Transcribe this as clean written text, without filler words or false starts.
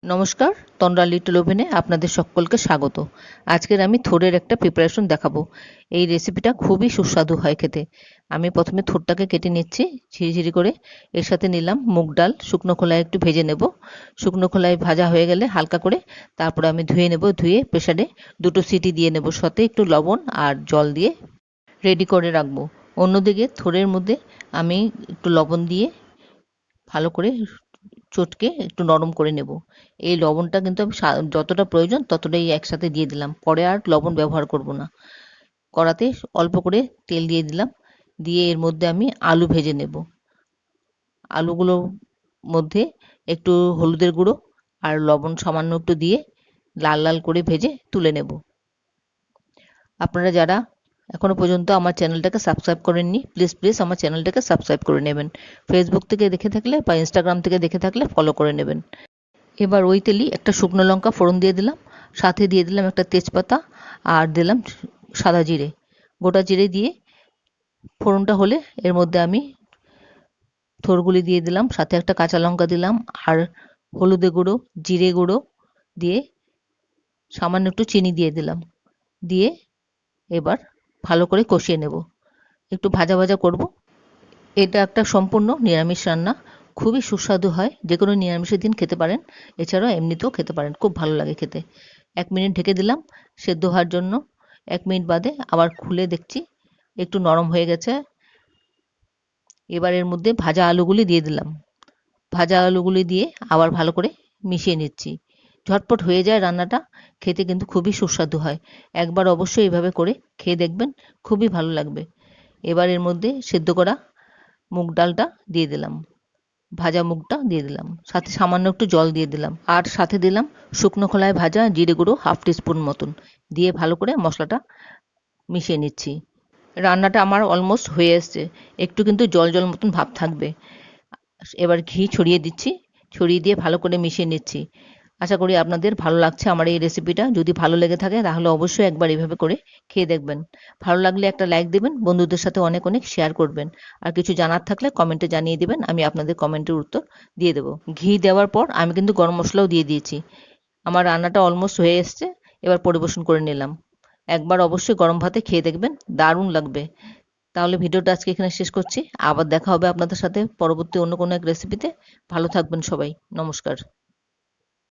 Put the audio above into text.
নমস্কার, তন্দ্রা লিটল ওভেনে আপনাদের সকলকে স্বাগত। আজকের আমি থোড়ের একটা প্রিপারেশন দেখাবো। এই রেসিপিটা খুবই সুস্বাদু হয় খেতে। আমি প্রথমে থোড়টাকে কেটে নিচ্ছি ঝিরিঝিরি করে। এর সাথে নিলাম মুগ ডাল, শুকনো খোলায় একটু ভেজে নেব। শুকনো খোলায় ভাজা হয়ে গেলে হালকা করে তারপরে আমি ধুয়ে নেব। ধুয়ে প্রেসারে 2টো সিটি দিয়ে নেব, সাথে একটু লবণ আর জল দিয়ে রেডি করে রাখবো। অন্যদিকে থোড়ের মধ্যে আমি একটু লবণ দিয়ে ভালো করে চটকে একটু নরম করে নেব। এই লবণটা কিন্তু আমি যতটা প্রয়োজন ততটাই একসাথে দিয়ে দিলাম, পরে আর লবণ ব্যবহার করব না। কড়াতে অল্প করে তেল দিয়ে দিলাম, দিয়ে এর মধ্যে আমি আলু ভেজে নেব। আলুগুলোর মধ্যে একটু হলুদের গুঁড়ো আর লবণ সামান্য একটু দিয়ে লাল লাল করে ভেজে তুলে নেব। আপনারা যারা এখনও পর্যন্ত আমার চ্যানেলটাকে সাবস্ক্রাইব করেননি, প্লিজ আমার চ্যানেলটাকে সাবস্ক্রাইব করে নেবেন। ফেসবুক থেকে দেখে থাকলে বা ইনস্টাগ্রাম থেকে দেখে থাকলে ফলো করে নেবেন। এবার ওই তেলেই একটা শুকনো লঙ্কা ফোড়ন দিয়ে দিলাম, সাথে দিয়ে দিলাম একটা তেজপাতা আর দিলাম সাদা জিরে। গোটা জিরে দিয়ে ফোড়নটা হলে এর মধ্যে আমি থোড়গুলি দিয়ে দিলাম, সাথে একটা কাঁচা লঙ্কা দিলাম আর হলুদের গুঁড়ো, জিরে গুঁড়ো দিয়ে সামান্য একটু চিনি দিয়ে দিলাম। দিয়ে এবার ভালো করে কষিয়ে নেব, একটু ভাজা ভাজা করব। এটা একটা সম্পূর্ণ নিরামিষ রান্না, খুবই সুস্বাদু হয়। যে কোনো নিরামিষের দিন খেতে পারেন, এছাড়াও এমনিতেও খেতে পারেন, খুব ভালো লাগে খেতে। 1 মিনিট ঢেকে দিলাম সেদ্ধ হওয়ার জন্য। 1 মিনিট বাদে আবার খুলে দেখছি একটু নরম হয়ে গেছে। এবার এর মধ্যে ভাজা আলুগুলি দিয়ে দিলাম। ভাজা আলুগুলি দিয়ে আবার ভালো করে মিশিয়ে নিচ্ছি। ঝটপট হয়ে যায় রান্নাটা, খেতে কিন্তু খুবই সুস্বাদু হয়। একবার অবশ্যই এভাবে করে খেয়ে দেখবেন, খুবই ভালো লাগবে। এবার এর মধ্যে সেদ্ধ করা মুগ ডালটা দিয়ে দিলাম, ভাজা মুগটা দিয়ে দিলাম, সাথে সামান্য একটু জল দিয়ে দিলাম আর সাথে দিলাম শুকনো খোলায় ভাজা জিরে গুঁড়ো 1/2 টিস্পুন মতন, দিয়ে ভালো করে মশলাটা মিশিয়ে নিচ্ছি। রান্নাটা আমার অলমোস্ট হয়ে এসছে, একটু কিন্তু জল জল মতন ভাব থাকবে। এবার ঘি ছড়িয়ে দিচ্ছি, ছড়িয়ে দিয়ে ভালো করে মিশিয়ে নিচ্ছি। আশা করি আপনাদের ভালো লাগছে আমার এই রেসিপিটা। যদি ভালো লেগে থাকে তাহলে অবশ্যই একবার এভাবে করে খেয়ে দেখবেন। ভালো লাগলে একটা লাইক দেবেন, বন্ধুদের সাথে অনেক অনেক শেয়ার করবেন। আর কিছু জানার থাকলে কমেন্টে জানিয়ে দেবেন, আমি আপনাদের কমেন্টের উত্তর দিয়ে দেবো। ঘি দেওয়ার পর আমি কিন্তু গরম মশলাও দিয়ে দিয়েছি। আমার রান্নাটা অলমোস্ট হয়ে এসছে, এবার পরিবেশন করে নিলাম। একবার অবশ্যই গরম ভাতে খেয়ে দেখবেন, দারুণ লাগবে। তাহলে ভিডিওটা আজকে এখানে শেষ করছি। আবার দেখা হবে আপনাদের সাথে পরবর্তী অন্য কোনো এক রেসিপিতে। ভালো থাকবেন সবাই। নমস্কার।